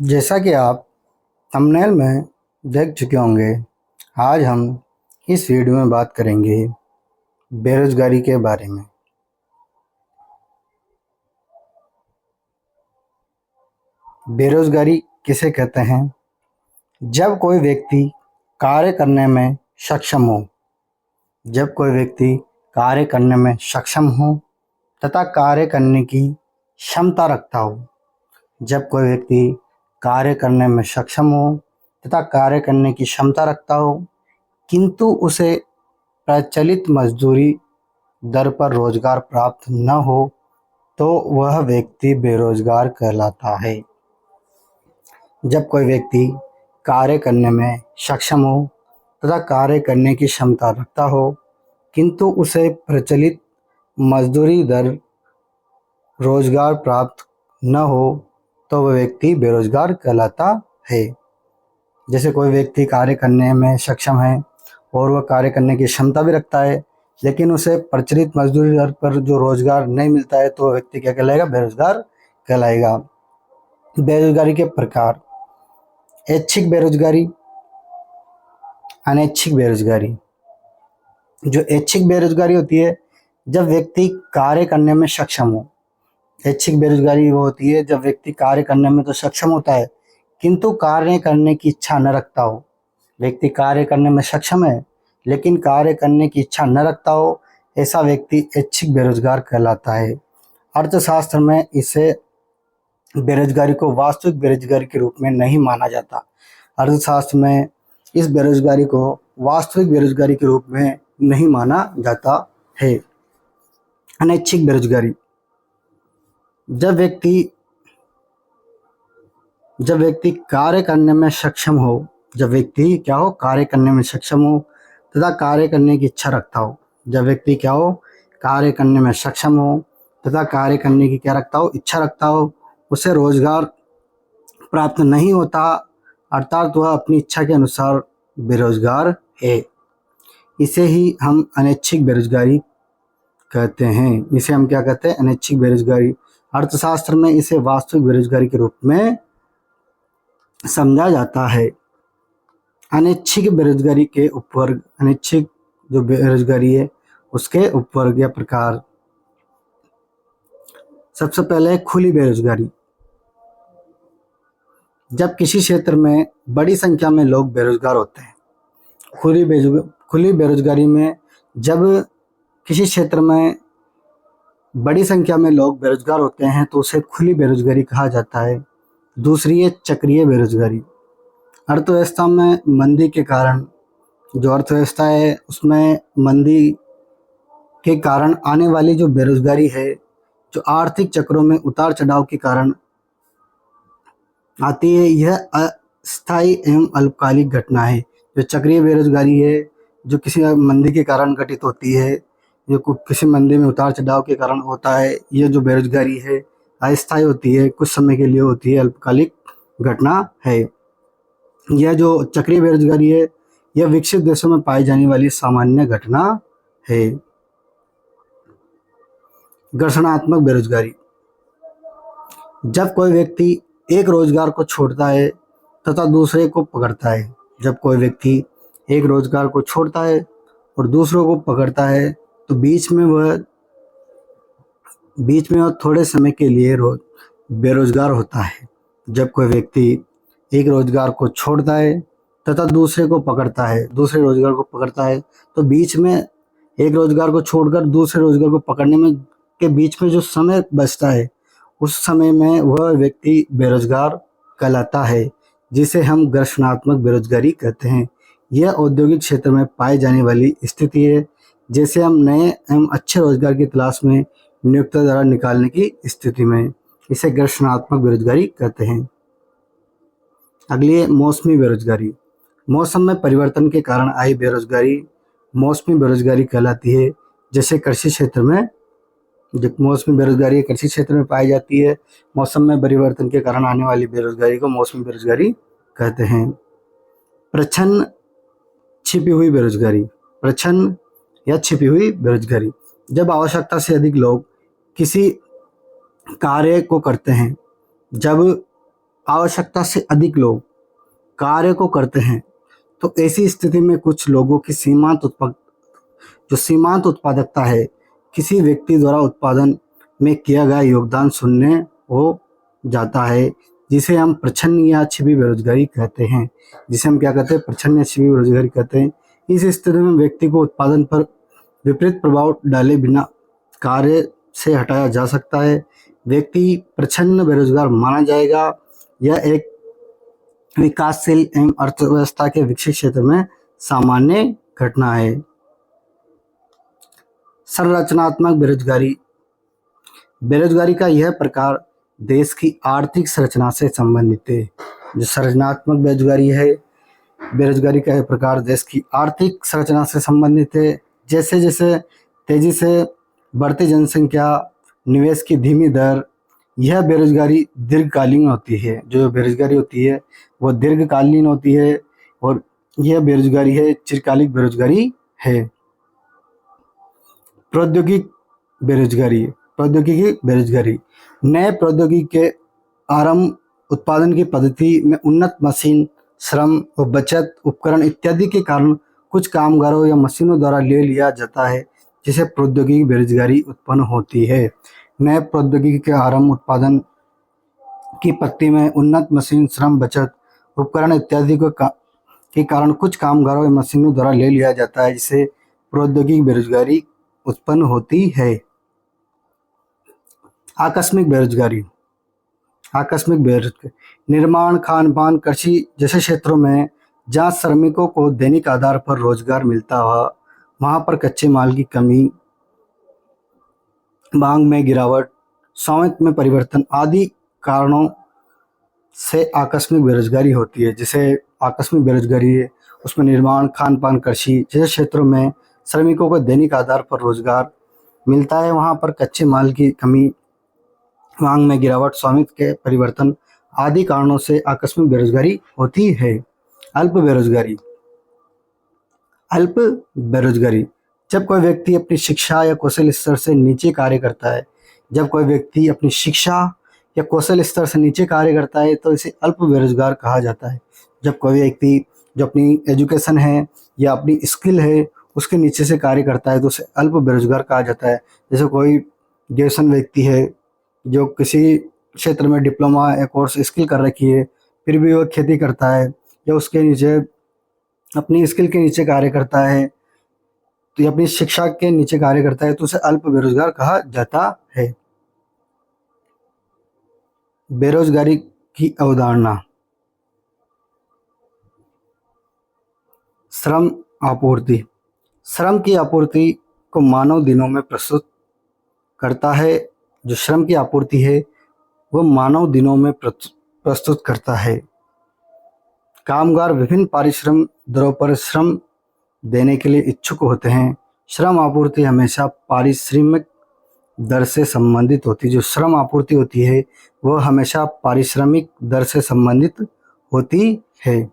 जैसा कि आप थंबनेल में देख चुके होंगे, आज हम इस वीडियो में बात करेंगे बेरोजगारी के बारे में। बेरोजगारी किसे कहते हैं? जब कोई व्यक्ति कार्य करने में सक्षम हो, जब कोई व्यक्ति कार्य करने में सक्षम हो तथा कार्य करने की क्षमता रखता हो, जब कोई व्यक्ति कार्य करने में सक्षम हो तथा कार्य करने की क्षमता रखता हो, किंतु उसे प्रचलित मजदूरी दर पर रोजगार प्राप्त न हो, तो वह व्यक्ति बेरोजगार कहलाता है। जब कोई व्यक्ति कार्य करने में सक्षम हो तथा कार्य करने की क्षमता रखता हो, किंतु उसे प्रचलित मजदूरी दर रोजगार प्राप्त न हो, तो वह व्यक्ति बेरोजगार कहलाता है। जैसे कोई व्यक्ति कार्य करने में सक्षम है और वह कार्य करने की क्षमता भी रखता है, लेकिन उसे प्रचलित मजदूरी दर पर जो रोजगार नहीं मिलता है, तो वह व्यक्ति क्या कहलाएगा? बेरोजगार कहलाएगा। बेरोजगारी के प्रकार: ऐच्छिक बेरोजगारी, अनैच्छिक बेरोजगारी। जो ऐच्छिक बेरोजगारी होती है, जब व्यक्ति कार्य करने में सक्षम हो। ऐच्छिक बेरोजगारी वो होती है जब व्यक्ति कार्य करने में तो सक्षम होता है, किंतु कार्य करने की इच्छा न रखता हो। व्यक्ति कार्य करने में सक्षम है लेकिन कार्य करने की इच्छा न रखता हो, ऐसा व्यक्ति ऐच्छिक बेरोजगार कहलाता है। अर्थशास्त्र में इसे बेरोजगारी को वास्तविक बेरोजगारी के रूप में नहीं माना जाता। अर्थशास्त्र में इस बेरोजगारी को वास्तविक बेरोजगारी के रूप में नहीं माना जाता है। अनैच्छिक बेरोजगारी: जब व्यक्ति कार्य करने में सक्षम हो, जब व्यक्ति क्या हो? कार्य करने में सक्षम हो तथा कार्य करने की इच्छा रखता हो। जब व्यक्ति क्या हो? कार्य करने में सक्षम हो तथा कार्य करने की क्या रखता हो? इच्छा रखता हो, उसे रोजगार प्राप्त नहीं होता, अर्थात वह अपनी इच्छा के अनुसार बेरोजगार है। इसे ही हम अनैच्छिक बेरोजगारी कहते हैं। इसे हम क्या कहते हैं? अनैच्छिक बेरोजगारी। अर्थशास्त्र में इसे वास्तविक बेरोजगारी के रूप में समझा जाता है। अनैच्छिक बेरोजगारी के उपवर्ग, अनैच्छिक जो बेरोजगारी है उसके उपवर्ग या प्रकार: सबसे पहले खुली बेरोजगारी। जब किसी क्षेत्र में बड़ी संख्या में लोग बेरोजगार होते हैं। खुली बेरोजगारी में जब किसी क्षेत्र में बड़ी संख्या में लोग बेरोजगार होते हैं तो उसे खुली बेरोजगारी कहा जाता है। दूसरी है चक्रीय बेरोजगारी। अर्थव्यवस्था में मंदी के कारण, जो अर्थव्यवस्था है उसमें मंदी के कारण आने वाली जो बेरोजगारी है, जो आर्थिक चक्रों में उतार चढ़ाव के कारण आती है, यह अस्थायी एवं अल्पकालिक घटना है। जो चक्रीय बेरोजगारी है, जो किसी मंदी के कारण घटित होती है, जो किसी मंदी में उतार चढ़ाव के कारण होता है, यह जो बेरोजगारी है अस्थायी होती है, कुछ समय के लिए होती है, अल्पकालिक घटना है। यह जो चक्रीय बेरोजगारी है, यह विकसित देशों में पाई जाने वाली सामान्य घटना है। घर्षणात्मक बेरोजगारी: जब कोई व्यक्ति एक रोजगार को छोड़ता है तथा दूसरे को पकड़ता है। जब कोई व्यक्ति एक रोजगार को छोड़ता है और दूसरों को पकड़ता है, तो बीच में वह थोड़े समय के लिए बेरोजगार होता है। जब कोई व्यक्ति एक रोजगार को छोड़ता है तथा दूसरे रोजगार को पकड़ता है, तो बीच में एक रोजगार को छोड़कर दूसरे रोजगार को पकड़ने में के बीच में जो समय बचता है, उस समय में वह व्यक्ति बेरोजगार कहलाता है, जिसे हम घर्षणात्मक बेरोजगारी कहते हैं। यह औद्योगिक क्षेत्र में पाई जाने वाली स्थिति है, जैसे हम नए एवं अच्छे रोजगार की तलाश में नियोक्ता द्वारा निकालने की स्थिति में। इसे घर्षणात्मक बेरोजगारी कहते हैं। अगली है मौसमी बेरोजगारी। मौसम में परिवर्तन के कारण आई बेरोजगारी मौसमी बेरोजगारी कहलाती है। जैसे कृषि क्षेत्र में जो मौसमी बेरोजगारी कृषि क्षेत्र में पाई जाती है, मौसम में परिवर्तन के कारण आने वाली बेरोजगारी को मौसमी बेरोजगारी कहते हैं। प्रच्छन्न छिपी हुई बेरोजगारी। प्रच्छन्न या छिपी हुई बेरोजगारी: जब आवश्यकता से अधिक लोग किसी कार्य को करते हैं, जब आवश्यकता से अधिक लोग कार्य को करते हैं तो ऐसी स्थिति में कुछ लोगों की सीमांत उत्पादकता है, किसी व्यक्ति द्वारा उत्पादन में किया गया योगदान शून्य हो जाता है, जिसे हम प्रच्छन्न या छिपी बेरोजगारी कहते हैं। जिसे हम क्या कहते हैं? प्रच्छन्न या छिपी बेरोजगारी कहते हैं। इस स्थिति में व्यक्ति को उत्पादन पर विपरीत प्रभाव डाले बिना कार्य से हटाया जा सकता है। व्यक्ति प्रच्छन्न बेरोजगार माना जाएगा। यह एक विकासशील एवं अर्थव्यवस्था के विकसित क्षेत्र में सामान्य घटना है। संरचनात्मक बेरोजगारी। बेरोजगारी का यह प्रकार देश की आर्थिक संरचना से संबंधित है। जो संरचनात्मक बेरोजगारी का यह प्रकार देश की आर्थिक संरचना से संबंधित है। जैसे जैसे तेजी से बढ़ती जनसंख्या, निवेश की धीमी दर, यह बेरोजगारी दीर्घकालीन होती है। जो बेरोजगारी होती है वो दीर्घकालीन होती है और यह बेरोजगारी है चिरकालिक बेरोजगारी है। प्रौद्योगिकी बेरोजगारी। नए प्रौद्योगिकी के आरंभ, उत्पादन की पद्धति में उन्नत मशीन, श्रम व बचत उपकरण इत्यादि के कारण कुछ कामगारों या मशीनों द्वारा ले लिया जाता है, जिसे प्रौद्योगिकी बेरोजगारी उत्पन्न होती है। नए प्रौद्योगिकी के आरंभ, उत्पादन की पद्धति में उन्नत मशीन, श्रम, बचत उपकरण इत्यादि के कारण कुछ कामगारों या मशीनों द्वारा ले लिया जाता है, जिसे प्रौद्योगिकी बेरोजगारी उत्पन्न होती है। आकस्मिक बेरोजगारी। निर्माण, खान-पान, कृषि जैसे क्षेत्रों में जहाँ श्रमिकों को दैनिक आधार पर रोजगार मिलता हो, वहाँ पर कच्चे माल की कमी, मांग में गिरावट, स्वामित्व में परिवर्तन आदि कारणों से आकस्मिक बेरोजगारी होती है। जिसे आकस्मिक बेरोजगारी है उसमें निर्माण, खान-पान, कृषि जैसे क्षेत्रों में श्रमिकों को दैनिक आधार पर रोजगार मिलता है, वहाँ पर कच्चे माल की कमी, मांग में गिरावट, स्वामित्व के परिवर्तन आदि कारणों से आकस्मिक बेरोजगारी होती है। अल्प बेरोजगारी। जब कोई व्यक्ति अपनी शिक्षा या कौशल स्तर से नीचे कार्य करता है, तो इसे अल्प बेरोजगार कहा जाता है। जब कोई व्यक्ति जो अपनी एजुकेशन है या अपनी स्किल है उसके नीचे से कार्य करता है तो उसे अल्प बेरोजगार कहा जाता है। जैसे कोई ग्रेजुएशन व्यक्ति है जो किसी क्षेत्र में डिप्लोमा या कोर्स स्किल कर रखी है, फिर भी वो खेती करता है या उसके नीचे अपनी स्किल के नीचे कार्य करता है, तो अपनी शिक्षा के नीचे कार्य करता है, तो उसे अल्प बेरोजगार कहा जाता है। बेरोजगारी की अवधारणा। श्रम आपूर्ति। श्रम की आपूर्ति को मानव दिनों में प्रस्तुत करता है। जो श्रम की आपूर्ति है वह मानव दिनों में प्रस्तुत करता है। कामगार विभिन्न पारिश्रमिक दरों पर श्रम देने के लिए इच्छुक होते हैं। श्रम आपूर्ति हमेशा पारिश्रमिक दर से संबंधित होती है। जो श्रम आपूर्ति होती है वह हमेशा पारिश्रमिक दर से संबंधित होती है।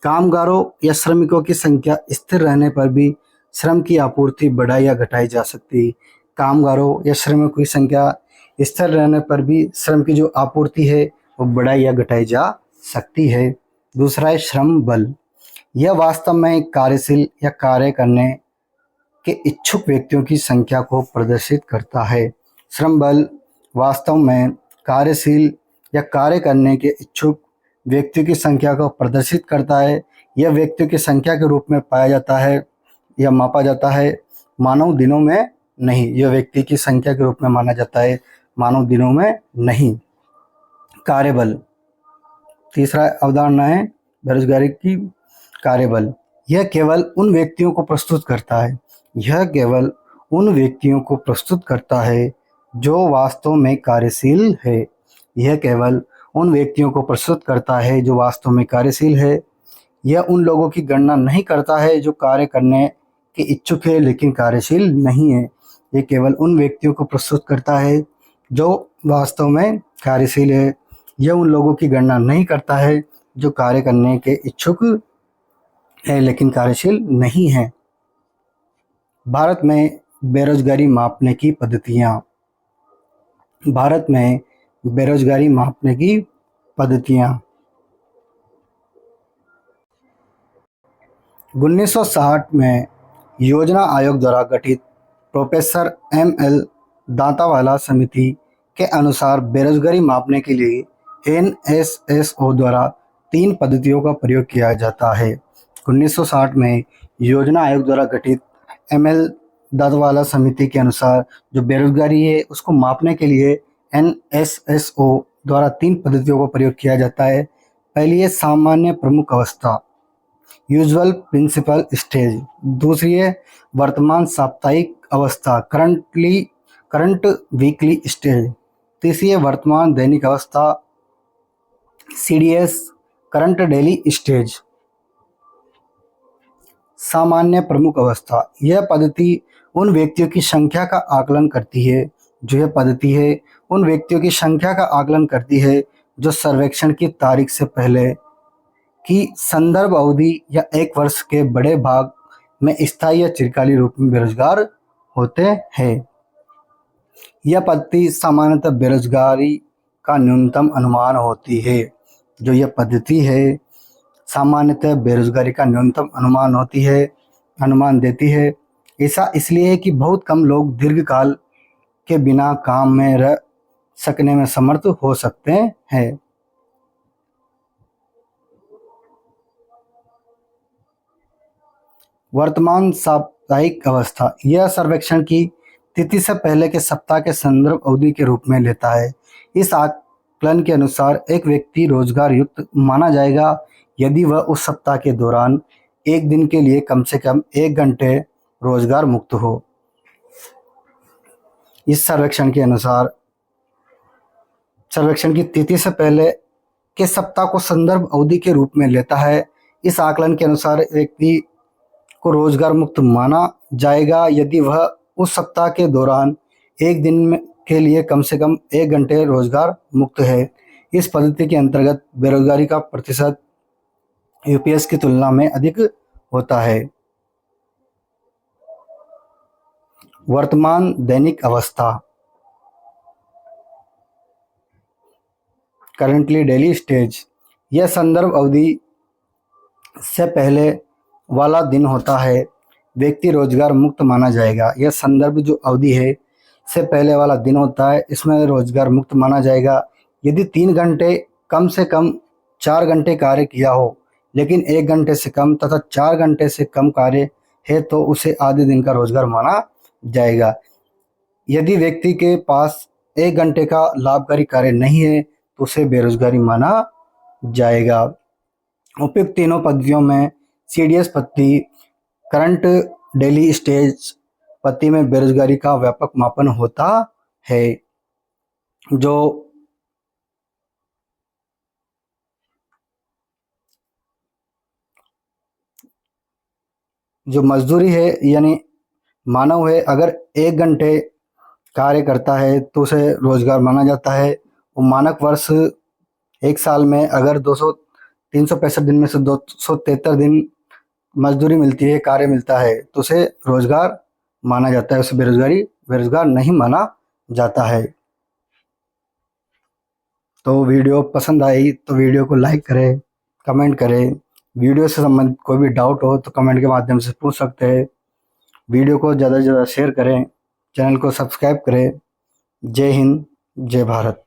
कामगारों या श्रमिकों की संख्या स्थिर रहने पर भी श्रम की आपूर्ति बढ़ाई या घटाई जा सकती है। कामगारों या श्रमिकों की संख्या स्थिर रहने पर भी श्रम की जो आपूर्ति है वो बढ़ाई या घटाई जा सकती है। दूसरा है श्रम बल। यह वास्तव में कार्यशील या कार्य करने के इच्छुक व्यक्तियों की संख्या को प्रदर्शित करता है। श्रम बल वास्तव में कार्यशील या कार्य करने के इच्छुक व्यक्तियों की संख्या को प्रदर्शित करता है। यह व्यक्तियों की संख्या के रूप में पाया जाता है या मापा जाता है, मानव दिनों में नहीं। यह व्यक्ति की संख्या के रूप में माना जाता है, मानव दिनों में नहीं। कार्यबल। तीसरा अवधारणा है बेरोजगारी की कार्यबल। यह केवल उन व्यक्तियों को प्रस्तुत करता है जो वास्तव में कार्यशील है। यह केवल उन व्यक्तियों को प्रस्तुत करता है जो वास्तव में कार्यशील है। यह उन लोगों की गणना नहीं करता है जो कार्य करने के इच्छुक है लेकिन कार्यशील नहीं है। यह केवल उन व्यक्तियों को प्रस्तुत करता है जो वास्तव में कार्यशील है। यह उन लोगों की गणना नहीं करता है जो कार्य करने के इच्छुक है लेकिन कार्यशील नहीं है। भारत में बेरोजगारी मापने की पद्धतियाँ। भारत में बेरोजगारी मापने की पद्धतियाँ। 1960 में योजना आयोग द्वारा गठित प्रोफेसर एम.एल. दांतावाला समिति के अनुसार बेरोजगारी मापने के लिए एनएसएसओ द्वारा 3 पद्धतियों का प्रयोग किया जाता है। 1960 में योजना आयोग द्वारा गठित एम.एल. दांतावाला समिति के अनुसार जो बेरोजगारी है उसको मापने के लिए एनएसएसओ द्वारा 3 पद्धतियों का प्रयोग किया जाता है। पहली है सामान्य प्रमुख अवस्था, यूजुअल प्रिंसिपल स्टेज। दूसरी है वर्तमान साप्ताहिक अवस्था, करंट वीकली स्टेज। तीसरी है वर्तमान दैनिक अवस्था, सीडीएस, करंट डेली स्टेज। सामान्य प्रमुख अवस्था, यह पद्धति उन व्यक्तियों की संख्या का आकलन करती है जो सर्वेक्षण की तारीख से पहले की संदर्भ अवधि या 1 वर्ष के बड़े भाग में स्थायी या चिरकालीन रूप में बेरोजगार होते हैं। यह पद्धति सामान्यतः बेरोजगारी का न्यूनतम अनुमान होती है। जो यह पद्धति है सामान्यतः बेरोजगारी का न्यूनतम अनुमान देती है। ऐसा इसलिए है कि बहुत कम लोग दीर्घकाल के बिना काम में रह सकने में समर्थ हो सकते हैं। वर्तमान साप्ताहिक अवस्था, यह सर्वेक्षण की तिथि से पहले के सप्ताह के संदर्भ अवधि के रूप में लेता है। इस आकलन के अनुसार एक व्यक्ति रोजगार युक्त माना जाएगा यदि वह उस सप्ताह के दौरान एक दिन के लिए कम से कम 1 घंटे रोजगार मुक्त हो। इस सर्वेक्षण के अनुसार सर्वेक्षण की तिथि से पहले के सप्ताह को संदर्भ अवधि के रूप में लेता है। इस आकलन के अनुसार व्यक्ति को रोजगार मुक्त माना जाएगा यदि वह उस सप्ताह के दौरान एक दिन के लिए कम से कम 1 घंटे रोजगार मुक्त है। इस पद्धति के अंतर्गत बेरोजगारी का प्रतिशत यूपीएस की तुलना में अधिक होता है। वर्तमान दैनिक अवस्था, करंटली डेली स्टेज, यह संदर्भ अवधि से पहले वाला दिन होता है। व्यक्ति रोजगार मुक्त माना जाएगा। यह संदर्भ जो अवधि है से पहले वाला दिन होता है, इसमें रोजगार मुक्त माना जाएगा यदि 3 घंटे कम से कम 4 घंटे कार्य किया हो, लेकिन 1 घंटे से कम तथा 4 घंटे से कम कार्य है तो उसे आधे दिन का रोजगार माना जाएगा। यदि व्यक्ति के पास 1 घंटे का लाभकारी कार्य नहीं है तो उसे बेरोजगारी माना जाएगा। उपयुक्त तीनों पद्धतियों में सीडीएस पद्धति, करंट डेली स्टेज पद्धति में बेरोजगारी का व्यापक मापन होता है। जो मजदूरी है यानी मानव है, अगर 1 घंटे कार्य करता है तो उसे रोजगार माना जाता है। वो मानक वर्ष 1 साल में अगर 365 दिन में से 273 दिन मजदूरी मिलती है, कार्य मिलता है तो उसे रोजगार माना जाता है, उसे बेरोजगार नहीं माना जाता है। तो वीडियो पसंद आई तो वीडियो को लाइक करें, कमेंट करें। वीडियो से संबंधित कोई भी डाउट हो तो कमेंट के माध्यम से पूछ सकते हैं। वीडियो को ज़्यादा से ज़्यादा शेयर करें, चैनल को सब्सक्राइब करें। जय हिंद, जय भारत।